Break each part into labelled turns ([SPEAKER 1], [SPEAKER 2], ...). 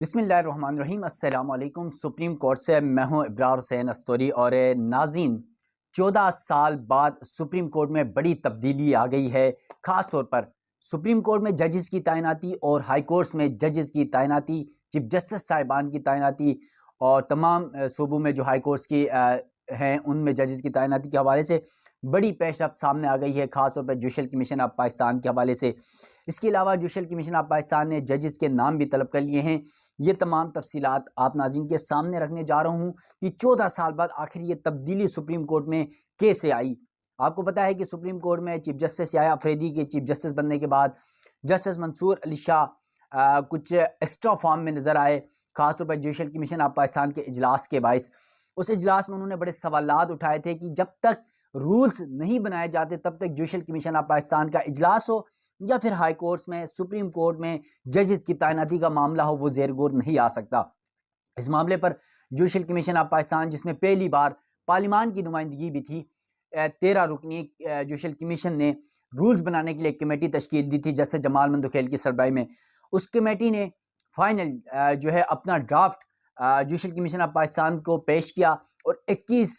[SPEAKER 1] बिस्मिल्लाहिर्रहमानिर्रहीम अस्सलाम वालेकुम। सुप्रीम कोर्ट से मैं हूं इब्रार हुसैन अस्तोरी। और नाज़रीन, 14 साल बाद सुप्रीम कोर्ट में बड़ी तब्दीली आ गई है। ख़ास तौर पर सुप्रीम कोर्ट में जजेस की तैनाती और हाई कोर्ट्स में जजेस की तैनाती, चीफ जस्टिस साहिबान की तैनाती और तमाम सूबों में जो हाई कोर्ट्स की हैं उनमें जजेस की तैनाती के हवाले से बड़ी पेशरफ्त सामने आ गई है, ख़ास तौर पर जुडिशल कमीशन ऑफ पाकिस्तान के हवाले से। इसके अलावा जुडिशल कमीशन ऑफ पाकिस्तान ने जजेस के नाम भी तलब कर लिए हैं। ये तमाम तफसीलात आप नाज़रीन के सामने रखने जा रहा हूँ कि 14 साल बाद आखिर ये तब्दीली सुप्रीम कोर्ट में कैसे आई। आपको पता है कि सुप्रीम कोर्ट में चीफ जस्टिस याह्या अफरीदी के चीफ जस्टिस बनने के बाद जस्टिस मंसूर अली शाह कुछ एक्स्ट्रा फॉर्म में नज़र आए, ख़ासतौर पर जुडिशल कमीशन ऑफ पाकिस्तान के इजलास के बायस। उस इजलास में उन्होंने बड़े सवालात उठाए थे कि जब तक रूल्स नहीं बनाए जाते तब तक जुडिशल कमीशन ऑफ पाकिस्तान का इजलास हो या फिर हाई कोर्ट्स में, सुप्रीम कोर्ट में जजेस की तैनाती का मामला हो, वो ज़ेर गौर नहीं आ सकता। इस मामले पर जुडिशल कमीशन ऑफ पाकिस्तान, जिसमें पहली बार पार्लियामान की नुमाइंदगी भी थी, 13 रुकनी जुडिशल कमीशन ने रूल्स बनाने के लिए कमेटी तश्कील दी थी जस्टिस जमाल मंदोखेल की सरबराही में। उस कमेटी ने फाइनल जो है अपना draft judicial commission of Pakistan को पेश किया और 21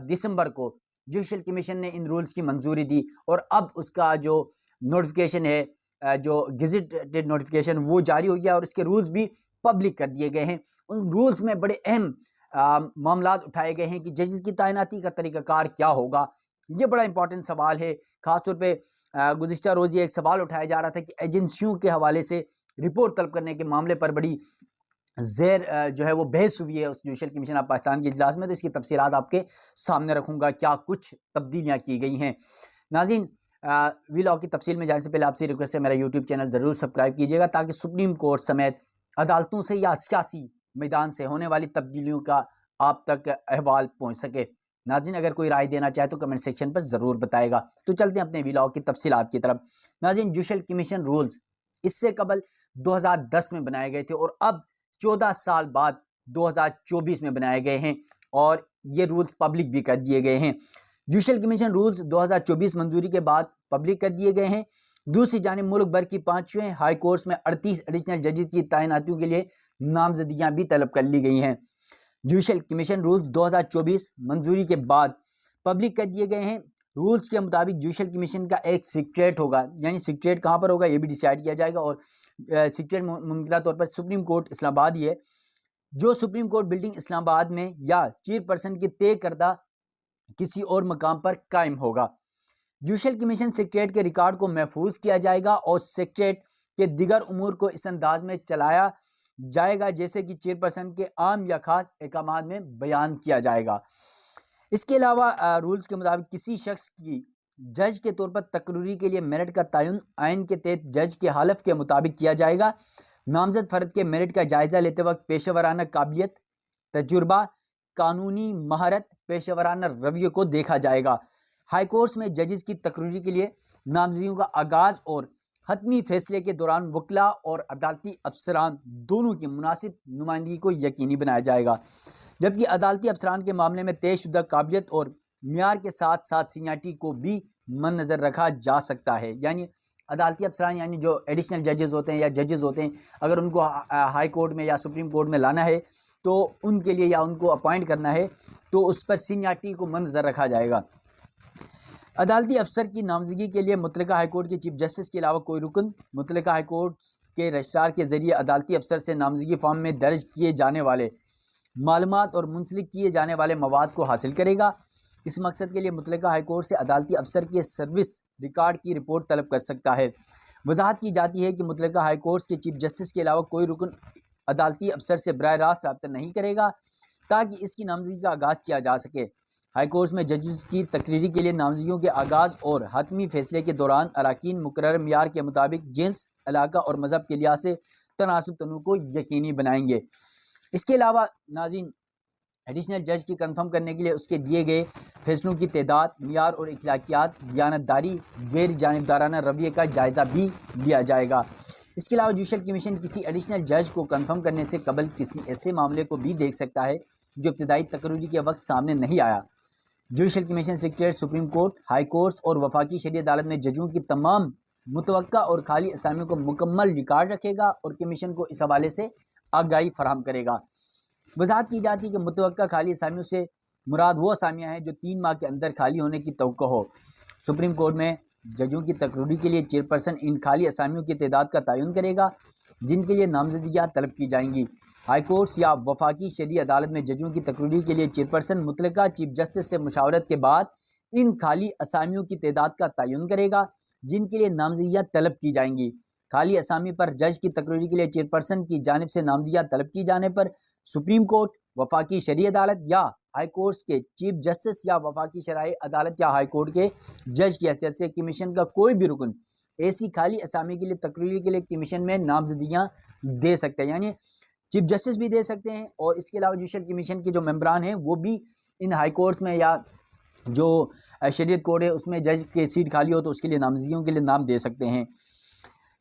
[SPEAKER 1] दिसंबर को जुडिशल कमीशन ने इन रूल्स की मंजूरी दी और अब उसका जो नोटिफिकेशन है, जो गेजेटेड नोटिफिकेशन, वो जारी हो गया और इसके रूल्स भी पब्लिक कर दिए गए हैं। उन रूल्स में बड़े अहम मामलात उठाए गए हैं कि जजेस की तैनाती का तरीक़ाकार क्या होगा। ये बड़ा इंपॉर्टेंट सवाल है। ख़ासतौर पर गुज़िश्ता रोज़ ये एक सवाल उठाया जा रहा था कि एजेंसियों के हवाले से रिपोर्ट तलब करने के मामले पर बड़ी जो है वो बहस हुई है उस जुडिशल कमीशन ऑफ पाकिस्तान के इजलास में। तो इसकी तफसीलात आपके सामने रखूँगा, क्या कुछ तब्दीलियाँ की गई हैं। नाज़रीन, वीलॉग की तफसील में जाने से पहले आपसे रिक्वेस्ट है, मेरा यूट्यूब चैनल ज़रूर सब्सक्राइब कीजिएगा ताकि सुप्रीम कोर्ट समेत अदालतों से या सियासी मैदान से होने वाली तब्दीलियों का आप तक अहवाल पहुँच सके। नाज़रीन, अगर कोई राय देना चाहे तो कमेंट सेक्शन पर ज़रूर बताएगा। तो चलते हैं अपने वीलॉग की तफसीलात की तरफ। नाज़रीन, जुडिशल कमीशन रूल्स इससे कबल 2010 में बनाए गए थे और अब 14 साल बाद 2024 में बनाए गए हैं और ये रूल्स पब्लिक भी कर दिए गए हैं। जुडिशल कमीशन रूल्स 2024 मंजूरी के बाद पब्लिक कर दिए गए हैं। दूसरी जानिब मुल्क भर की 5वें हाई कोर्ट्स में 38 एडिशनल जजेस की तैनातियों के लिए नामजदगियां भी तलब कर ली गई हैं। जुडिशल कमीशन रूल्स 2024 मंजूरी के बाद पब्लिक कर दिए गए हैं। रूल्स के मुताबिक जुडिशल कमीशन का एक सेक्रेटरीट होगा, यानी सेक्रेटरीट कहाँ पर होगा ये भी डिसाइड किया जाएगा और सेक्रेटरीट मुमकिन तौर पर सुप्रीम कोर्ट इस्लामाबाद ही है, जो सुप्रीम कोर्ट बिल्डिंग इस्लामाबाद में या चेयरपर्सन के तय करदा किसी और मकाम पर कायम होगा। जुडिशल कमीशन सेक्रेटरीट के रिकॉर्ड को महफूज किया जाएगा और सेक्रेटरीट के दिगर उमूर को इस अंदाज में चलाया जाएगा जैसे कि चेयरपर्सन के आम या खास अहकामात में बयान किया जाएगा। इसके अलावा रूल्स के मुताबिक किसी शख्स की जज के तौर पर तकरीरी के लिए मेरिट का तयन आइन के तहत जज के हलफ के मुताबिक किया जाएगा। नामजद फर्द के मेरिट का जायज़ा लेते वक्त पेशेवराना काबिलियत, तजुर्बा, कानूनी महारत, पेशेवराना रवैये को देखा जाएगा। हाई कोर्ट्स में जजेस की तकरीरी के लिए नामजदगियों का आगाज़ और हतमी फैसले के दौरान वकला और अदालती अफसरान दोनों की मुनासिब नुमाइंदगी को यकीनी बनाया जाएगा, जबकि अदालती अफसरान के मामले में तयशुदा काबिलियत और मियार के साथ साथ सीनियरिटी को भी मद्देनज़र रखा जा सकता है। यानी अदालती अफसरान यानी जो एडिशनल जजेस होते हैं या जजेस होते हैं, अगर उनको हाई कोर्ट में या सुप्रीम कोर्ट में लाना है तो उनके लिए या उनको अपॉइंट करना है तो उस पर सीनियरिटी को मद्देनज़र रखा जाएगा। अदालती अफसर की नामजदगी के लिए मुतलका हाईकोर्ट के चीफ जस्टिस के अलावा कोई रुकन मुतलका हाईकोर्ट के रजिस्ट्रार के ज़रिए अदालती अफसर से नामजदगी फॉर्म में दर्ज किए जाने वाले मालूमात और मुंसलिक किए जाने वाले मवाद को हासिल करेगा। इस मकसद के लिए मुतलका हाईकोर्ट से अदालती अफसर के सर्विस रिकॉर्ड की रिपोर्ट तलब कर सकता है। वजाहत की जाती है कि मुतलका हाईकोर्ट के चीफ जस्टिस के अलावा कोई रुकन अदालती अफसर से बराह रास्त रब्ता नहीं करेगा ताकि इसकी नामजदगी का आगाज़ किया जा सके। हाई कोर्ट में जजेस की तकरीरी के लिए नामजदगियों के आगाज़ और हतमी फैसले के दौरान अरकान मुकर्रर मियार के मुताबिक जिन्स, इलाका और मज़हब के लिहाज से तनासुब तनू को यकीनी बनाएंगे। इसके अलावा नाज़रीन, एडिशनल जज की कंफर्म करने के लिए उसके दिए गए फैसलों की तादाद, मियार और अखलाकियात, दयानतदारी, गैर जानिबदाराना रवैये का जायज़ा भी लिया जाएगा। इसके अलावा जुडिशल कमीशन किसी एडिशनल जज को कंफर्म करने से कबल किसी ऐसे मामले को भी देख सकता है जो इब्तदाई तकरीरी के वक्त सामने नहीं आया। Judicial commission secretariat supreme court, high courts और वफाकी शरीय अदालत में जजों की तमाम मुतवक्का और खाली असामियों को मुकम्मल रिकॉर्ड रखेगा और कमीशन को इस हवाले से आगाही फराहम करेगा। वजाहत की जाती है कि मुतवक्का खाली असामियों से मुराद वो असामियाँ हैं जो 3 माह के अंदर खाली होने की तवक्को हो। सुप्रीम कोर्ट में जजों की तकर्री के लिए चेयरपर्सन इन खाली असामियों की तादाद का तयन करेगा जिनके लिए नामजदगियाँ तलब की जाएंगी। हाई कोर्ट्स या वफाकी शरई अदालत में जजों की तकर्री के लिए चेयरपर्सन मुतलका चीफ जस्टिस से मुशावरत के बाद इन खाली असामियों की तादाद का तयन करेगा जिनके लिए नामजदगियाँ तलब की जाएंगी। खाली असामी पर जज की तकर्री के लिए चेयरपर्सन की जानिब से नामजदगियाँ तलब की जाने पर सुप्रीम कोर्ट, वफाकी शरई अदालत या हाई कोर्ट्स के चीफ जस्टिस या वफाकी शरई अदालत या हाई कोर्ट के जज की हैसियत से कमीशन का कोई भी रुकन ऐसी खाली असामी के लिए तकरीर के लिए कमीशन में नामजदगियाँ दे सकते हैं, यानी चीफ जस्टिस भी दे सकते हैं और इसके अलावा जुडिशल कमीशन के जो मेंबरान हैं वो भी इन हाई कोर्ट्स में या जो शरीयत कोर्ट है उसमें जज की सीट खाली हो तो उसके लिए नामजदगियों के लिए नाम दे सकते हैं।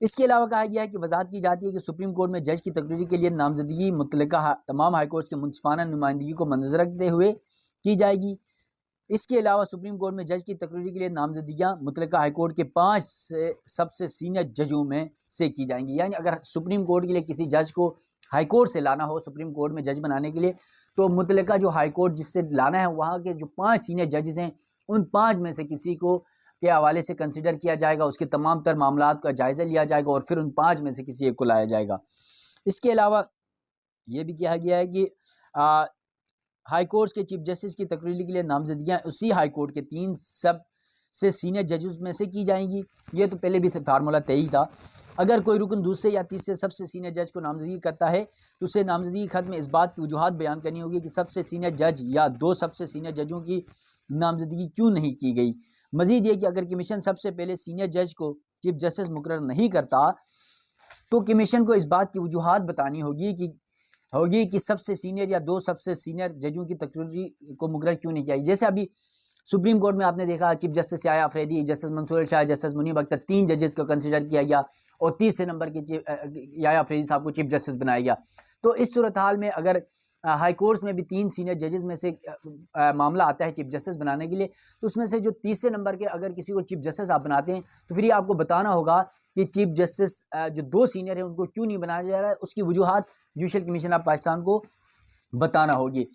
[SPEAKER 1] इसके अलावा कहा गया है कि वजाहत की जाती है कि सुप्रीम कोर्ट में जज की तकरीर के लिए नामजदगी मुतलका तमाम हाई कोर्ट्स के मुनसिफाना नुमाइंदगी को मद्देनजर रखते हुए की जाएगी। इसके अलावा सुप्रीम कोर्ट में जज की तकरीर के लिए नामजदगियाँ मुतलका हाई कोर्ट के 5 से सबसे सीनियर जजों में से की जाएंगी। यानी अगर सुप्रीम कोर्ट के लिए किसी जज को हाई कोर्ट से लाना हो सुप्रीम कोर्ट में जज बनाने के लिए तो मुतलका जो हाई कोर्ट जिससे लाना है वहाँ के जो 5 सीनियर जजेस हैं उन 5 में से किसी को के हवाले से कंसिडर किया जाएगा, उसके तमाम तर मामलात का जायज़ा लिया जाएगा और फिर उन 5 में से किसी एक को लाया जाएगा। इसके अलावा ये भी कहा गया है कि हाई कोर्ट्स के चीफ जस्टिस की तकरीर के लिए नामजदगियाँ उसी हाई कोर्ट के 3 सब से सीनियर जजेस में से की जाएंगी। ये तो पहले भी फार्मूला तय ही था। अगर कोई रुकन दूसरे या तीसरे सबसे सीनियर जज को नामजदगी करता है तो उसे नामजदगी खत में इस बात की वजूहत बयान करनी होगी कि सबसे सीनियर जज या 2 सबसे सीनियर जजों की नामजदगी क्यों नहीं की गई। मजीद ये कि अगर कमीशन सबसे पहले सीनियर जज को चीफ जस्टिस मुकर्रर नहीं करता तो कमीशन को इस बात की वजूहत बतानी होगी कि सबसे सीनियर या 2 सबसे सीनियर जजों की तकरीर को मुकर्रर क्यों नहीं किया। जैसे अभी सुप्रीम कोर्ट में आपने देखा chief justice Yahya Afridi, justice Mansoor Shah, justice Munib Akhtar 3 जजेस को कंसिडर किया गया और 30 नंबर के याया अफरीदी साहब को चीफ जस्टिस बनाया गया। तो इस सूरत हाल में अगर हाई कोर्ट्स में भी 3 सीनियर जजेस में से मामला आता है चीफ जस्टिस बनाने के लिए तो उसमें से जो 30 नंबर के अगर किसी को चीफ जस्टिस आप बनाते हैं तो फिर ये आपको बताना होगा कि चीफ जस्टिस जो 2 सीनियर हैं उनको क्यों नहीं बनाया जा रहा है, उसकी वजूहत जुडिशल कमीशन ऑफ पाकिस्तान को बताना होगी।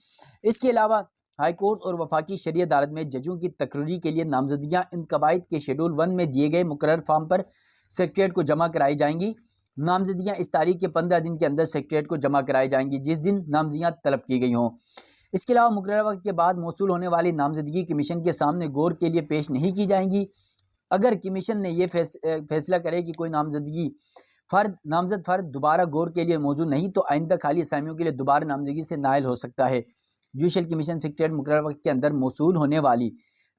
[SPEAKER 1] इसके अलावा हाई कोर्ट और वफाकी शरई अदालत में जजों की तकरीर के लिए नामजदगियाँ इन कवायद के शेड्यूल 1 में दिए गए मुकर्रर फॉर्म पर सेक्रेटरीट को जमा कराई जाएंगी। नामजदगियाँ इस तारीख के 15 दिन के अंदर सेक्रेटरीट को जमा कराई जाएंगी जिस दिन नामजदगियाँ तलब की गई हों। इसके अलावा मुकर्रर वक्त के बाद मौसूल होने वाली नामजदगी कमीशन के सामने गौर के लिए पेश नहीं की जाएंगी। अगर कमीशन ने यह फैसला करे कि कोई नामजद फ़र्द दोबारा गौर के लिए मौजूद नहीं तो आइंदा खाली असामियों के लिए दोबारा नामजदगी से नाइल हो सकता है। जुडिशल कमीशन सेक्रेटरीट मुकर्रर वक्त के अंदर मौसूल होने वाली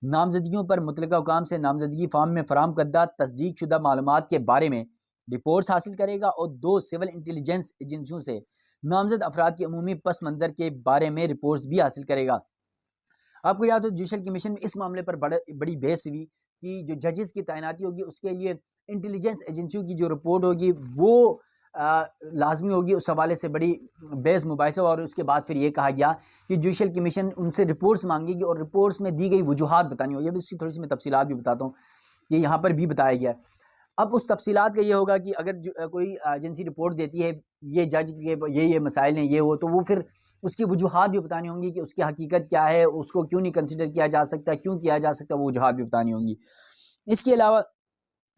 [SPEAKER 1] नामजदगियों पर मुतलका हुकाम से नामजदगी फार्म में फराहम करदा तस्दीक शुदा मालूमात के बारे में रिपोर्ट्स हासिल करेगा और 2 सिविल इंटेलिजेंस एजेंसियों से नामजद अफराद के अमूमी पस मंज़र के बारे में रिपोर्ट्स भी हासिल करेगा। आपको याद हो जुडिशल कमीशन में इस मामले पर बड़ी बहस हुई कि जो जजेस की तैनाती होगी उसके लिए इंटेलिजेंस एजेंसियों की जो रिपोर्ट होगी वो लाजमी होगी। उस हवाले से बड़ी बहस मुबाहिसा और उसके बाद फिर ये कहा गया कि जुडिशल कमीशन उनसे रिपोर्ट्स मांगेगी और रिपोर्ट्स में दी गई वजूहात बतानी होगी। अब इसकी थोड़ी सी मैं तफसीलात भी बताता हूँ कि यहाँ पर भी बताया गया। अब उस तफसीलात का ये होगा कि अगर कोई एजेंसी रिपोर्ट देती है ये जज के ये मसाइल हैं ये हो तो वो फिर उसकी वजूहात भी बतानी होंगी कि उसकी हकीकत क्या है, उसको क्यों नहीं कंसिडर किया जा सकता, क्यों किया जा सकता, वो वजूहात भी बतानी होंगी। इसके अलावा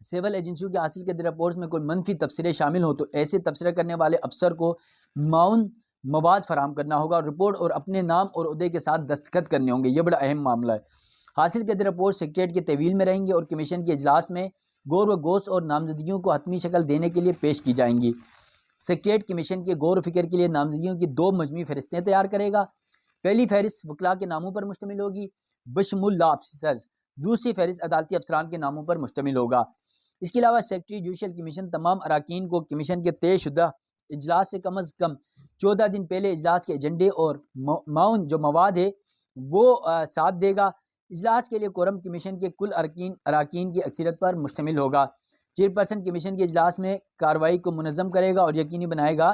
[SPEAKER 1] सिविल एजेंसियों के हासिल के रिपोर्ट्स में कोई मनफी तबसरे शामिल हो तो ऐसे तबसरा करने वाले अफसर को माउन मवाद फराहम करना होगा और रिपोर्ट और अपने नाम और उहदे के साथ दस्तखत करने होंगे। ये बड़ा अहम मामला है। हासिल के रिपोर्ट सेक्रेटरीट के तवील में रहेंगे और कमीशन के इजलास में गौर व गोश और नामजदगियों को हतमी शक्ल देने के लिए पेश की जाएंगी। सेक्रेटरीट कमीशन के गौर फिक्र के लिए नामजदगियों की 2 मजमूई फहरिस्तें तैयार करेगा। पहली फहरिस्त वकला के नामों पर मुश्तमिल होगी बशमुल लॉ ऑफिसर्स, दूसरी फहरिस्त अदालती अफसरान के नामों पर मुश्तमिल होगा। इसके अलावा सेक्रेटरी जुडिशल कमीशन तमाम अरकान को कमीशन के तयशुदा इजलास से कम अज़ कम 14 दिन पहले इजलास के एजेंडे और माउन जो मवाद है वो साथ देगा। इजलास के लिए कोरम कमीशन के कुल अरकान की अक्सरियत पर मुश्तमिल होगा। चेयरपर्सन कमीशन के इजलास में कार्रवाई को मुनज़्ज़म करेगा और यकीनी बनाएगा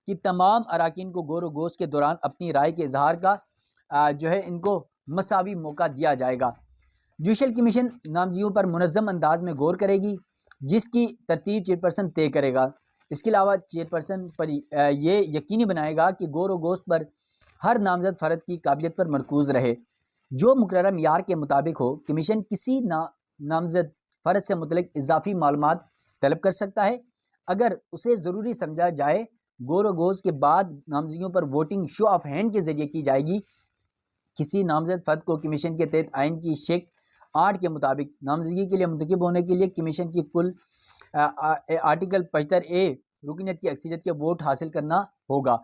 [SPEAKER 1] कि तमाम अरकान को गौर व गोश के दौरान अपनी राय के इजहार का जो है इनको मसावी मौका दिया जाएगा। जुडिशल कमीशन नामजदगियों पर मुनज़्ज़म अंदाज में गौर करेगी जिसकी तरतीब चेयरपर्सन तय करेगा। इसके अलावा चेयरपर्सन पर ये यकीनी बनाएगा कि गोर व गोश्त पर हर नामजद फ़र्द की काबिलियत पर मरकूज़ रहे, जो मुकर्रर मियार के मुताबिक हो। कमीशन किसी नामजद फ़र्द से मुतल्लिक़ इजाफ़ी मालूमात तलब कर सकता है अगर उसे ज़रूरी समझा जाए। गोर व गोश्त के बाद नामजदगियों पर वोटिंग शो ऑफ हैंड के ज़रिए की जाएगी। किसी नामजद फ़र्द को कमीशन के तहत आइन की शेक 8 के मुताबिक नामजदगी के लिए मुंतखब होने के लिए कमीशन की कुल आर्टिकल 75A रुकनीत की अक्सरियत के वोट हासिल करना होगा।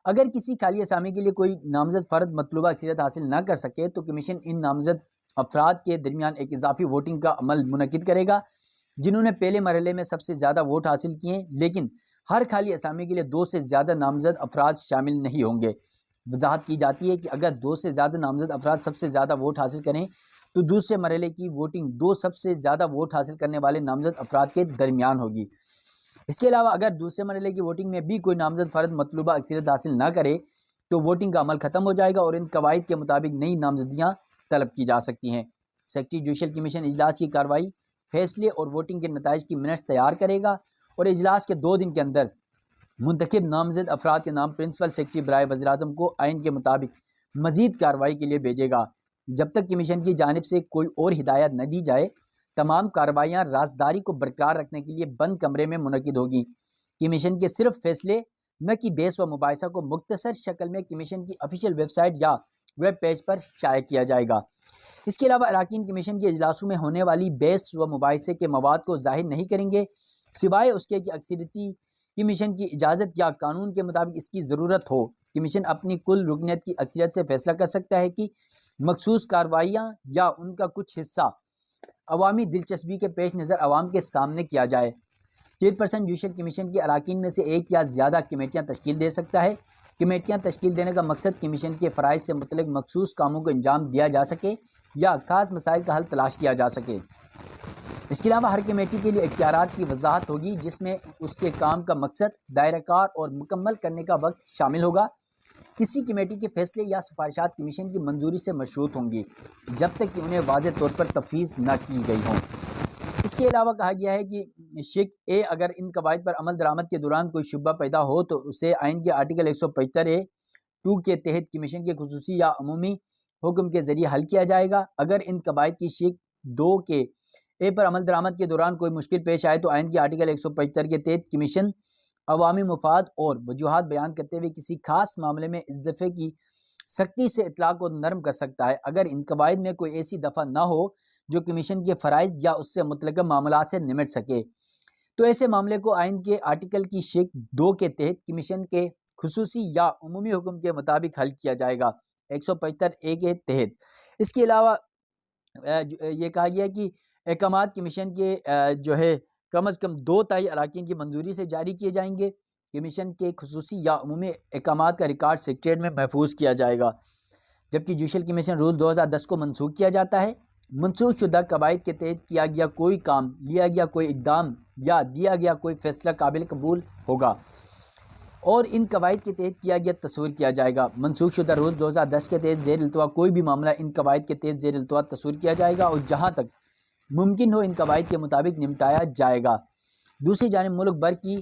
[SPEAKER 1] अगर किसी खाली असामी के लिए कोई नामजद फ़र्द मतलूबा अक्सरियत हासिल न कर सके तो कमीशन इन नामजद अफराद के दरमियान एक इजाफी वोटिंग का अमल मुनक्किद करेगा जिन्होंने पहले मरहले में सबसे ज़्यादा वोट हासिल किए, लेकिन हर खाली असामी के लिए 2 से ज़्यादा नामजद अफराद शामिल नहीं होंगे। वजाहत की जाती है कि अगर 2 से ज़्यादा नामजद अफराद सबसे ज़्यादा वोट हासिल करें तो दूसरे मरहले की वोटिंग 2 सबसे ज़्यादा वोट हासिल करने वाले नामजद अफराद के दरमियान होगी। इसके अलावा अगर दूसरे मरहले की वोटिंग में भी कोई नामजद फ़र्द मतलूबा अक्सरियत हासिल ना करे तो वोटिंग का अमल ख़त्म हो जाएगा और इन कवायद के मुताबिक नई नामजदगियाँ तलब की जा सकती हैं। सेक्रेटरी जुडिशल कमीशन इजलास की कार्रवाई, फैसले और वोटिंग के नताइज की मिनट्स तैयार करेगा और इजलास के 2 दिन के अंदर मुंतखब नामजद अफराद के नाम प्रिंसिपल सेक्रेटरी बराए वज़ीर-ए-आज़म को आइन के मुताबिक मज़ीद कार्रवाई के लिए भेजेगा। जब तक कमीशन की जानिब से कोई और हिदायत न दी जाए, तमाम कार्रवाइयाँ राजदारी को बरकरार रखने के लिए बंद कमरे में मुनक्किद होगी। कमीशन के सिर्फ फैसले न कि बहस व मुबाहिसा को मुख्तसर शक्ल में कमीशन की ऑफिशियल वेबसाइट या वेब पेज पर शाया किया जाएगा। इसके अलावा अरकान कमीशन के इजलासों में होने वाली बहस व मुबाहिसे के मवाद को जाहिर नहीं करेंगे, सिवाय उसके कि अक्सरियती कमीशन की इजाज़त या कानून के मुताबिक इसकी ज़रूरत हो। कमीशन अपनी कुल रुकनीत की अक्सरियत से फैसला कर सकता है कि मखसूस कार्रवाइयाँ या उनका कुछ हिस्सा अवामी दिलचस्पी के पेश नज़र अवाम के सामने किया जाए। चेयरपर्सन जुडिशल कमीशन के अरकान में से एक या ज़्यादा कमेटियाँ तश्कील दे सकता है। कमेटियाँ तश्कील देने का मकसद कमीशन के फ़राइज़ से मुतल्लिक़ मखसूस कामों को अंजाम दिया जा सके या ख़ास मसाइल का हल तलाश किया जा सके। इसके अलावा हर कमेटी के लिए इख्तियारात की वजाहत होगी जिसमें उसके काम का मकसद, दायराकार और मुकम्मल करने का वक्त शामिल होगा। किसी कमेटी के फैसले या सिफारिशात कमीशन की मंजूरी से मशरूत होंगी जब तक कि उन्हें वाज़े तौर पर तफवीज़ न की गई हों। इसके अलावा कहा गया है कि शेख ए अगर इन कवायद पर अमल दरामद के दौरान कोई शुबा पैदा हो तो उसे आइन के आर्टिकल 175A(2) के तहत कमीशन के खुसूसी या अमूमी हुक्म के ज़रिए हल किया जाएगा। अगर इन कवायद की शेख 2 के ए पर अमल दरामद के दौरान कोई मुश्किल पेश आए तो आइन के आर्टिकल 175 के तहत कमीशन अवामी मुफाद और वजूहात बयान करते हुए किसी खास मामले में इस दफ़े की सख्ती से इतलाक़ को नरम कर सकता है अगर इन कवायद में कोई ऐसी दफ़ा ना हो जो कमीशन के फ़राइज़ या उससे मुतल्लिक़ा मामलात से निमट सके, तो ऐसे मामले को आइन के आर्टिकल की शेख 2 के तहत कमीशन के खुसूसी या उमूमी हुक्म के मुताबिक हल किया जाएगा 175A के तहत। इसके अलावा ये कहा गया कि अहकामात कमीशन के जो है कम अज़ कम 2/3 अरकान की मंजूरी से जारी किए जाएंगे। कमीशन के खुसूसी या उमूमी अहकामात का रिकॉर्ड सेक्रेटेरिएट में महफूज किया जाएगा। जबकि जुडिशल कमीशन रूल 2010 को मनसूख किया जाता है। मनसूख शुदा कवायद के तहत किया गया कोई काम, लिया गया कोई इक़दाम या दिया गया कोई फैसला काबिल कबूल होगा और इन कवायद के तहत किया गया तस्वीर किया जाएगा। मनसूख शुदा रूल 2010 के तहत ज़ेर इल्तवा कोई भी मामला इन कवायद के तहत ज़ेर इल्तवा तस्वीर किया जाएगा और जहाँ तक मुमकिन हो इन कवायद के मुताबिक निपटाया जाएगा। दूसरी जानिब मुल्क भर की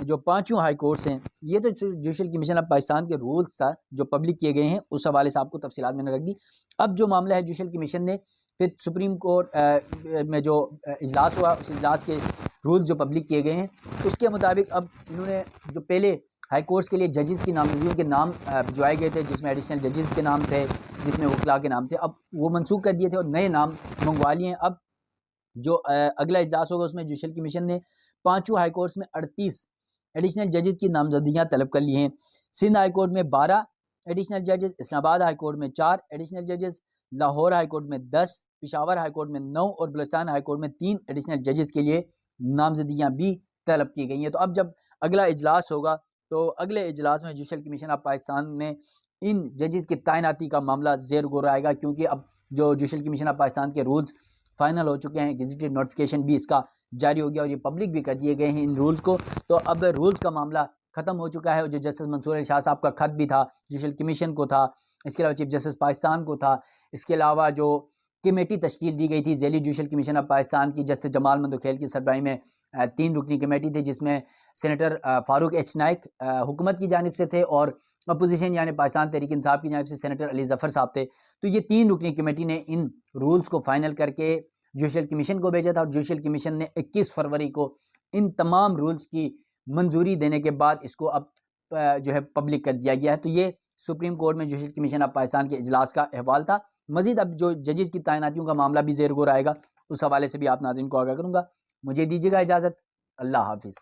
[SPEAKER 1] जो 5 हाई कोर्ट्स हैं, ये तो जुडिशल कमीशन ऑफ पाकिस्तान के रूल्स था जो पब्लिक किए गए हैं, उस हवाले से आपको तफसीलात मैंने रख दी। अब जो मामला है जुडिशल कमीशन ने फिर सुप्रीम कोर्ट में जो इजलास हुआ उस इजलास के रूल्स जो पब्लिक किए गए हैं उसके मुताबिक अब इन्होंने जो पहले हाई कोर्ट्स के लिए जजेस की नामजदगियों के नाम भिजवाए गए थे जिसमें एडिशनल जजेस के नाम थे, जिसमें वकला के नाम थे, अब वो मनसूख कर दिए थे और नए नाम मंगवा लिए हैं। अब जो अगला इजलास होगा उसमें जुडिशल कमीशन ने 5 हाई कोर्ट्स में 38 एडिशनल जजेस की नामजदगियाँ तलब कर ली हैं। सिंध हाई कोर्ट में 12 एडिशनल जजेस, इस्लामाबाद हाई कोर्ट में 4 एडिशनल जजेस, लाहौर हाई कोर्ट में 10, पेशावर हाई कोर्ट में 9 और बलूचिस्तान हाई कोर्ट में 3 एडिशनल जजेस के लिए नामजदगियाँ भी तलब की गई हैं। तो अब जब अगला इजलास होगा तो अगले इजलास में जुडिशल कमीशन ऑफ पाकिस्तान में इन जजेस की तैनाती का मामला ज़ेर गौर आएगा, क्योंकि अब जो जुडिशल कमीशन ऑफ पाकिस्तान के रूल्स फाइनल हो चुके हैं, गेजेटेड नोटिफिकेशन भी इसका जारी हो गया और ये पब्लिक भी कर दिए गए हैं इन रूल्स को। तो अब रूल्स का मामला ख़त्म हो चुका है और जो जस्टिस मंसूर अली शाह साहब का ख़त भी था जुडिशल कमीशन को था, इसके अलावा चीफ जस्टिस पाकिस्तान को था, इसके अलावा जो कमेटी तश्कील दी गई थी ज़ैली जुडिशल कमीशन ऑफ पाकिस्तान की जस्टिस जमाल मंदोखेल की सरबराही में 3 रुकनी कमेटी थी, जिसमें सेनेटर फारूक एच नाइक हुकूमत की जानिब से थे और अपोजिशन यानी पाकिस्तान तहरीक इंसाफ की जानिब से सेनेटर अली ज़फ़र साहब थे। तो ये 3 रुकनी कमेटी ने इन रूल्स को फाइनल करके जुडिशल कमीशन को भेजा था और जुडिशल कमीशन ने 21 फरवरी को इन तमाम रूल्स की मंजूरी देने के बाद इसको अब जो है पब्लिक कर दिया गया है। तो ये सुप्रीम कोर्ट में जुडिशल कमीशन ऑफ पाकिस्तान के इजलास का अहवाल था। मजीद अब जो जजेस की तैनातियों का मामला भी ज़ेर गौर आएगा, उस हवाले से भी आप नाज़रीन को आगाह करूँगा। मुझे दीजिएगा इजाज़त। अल्लाह हाफिज़।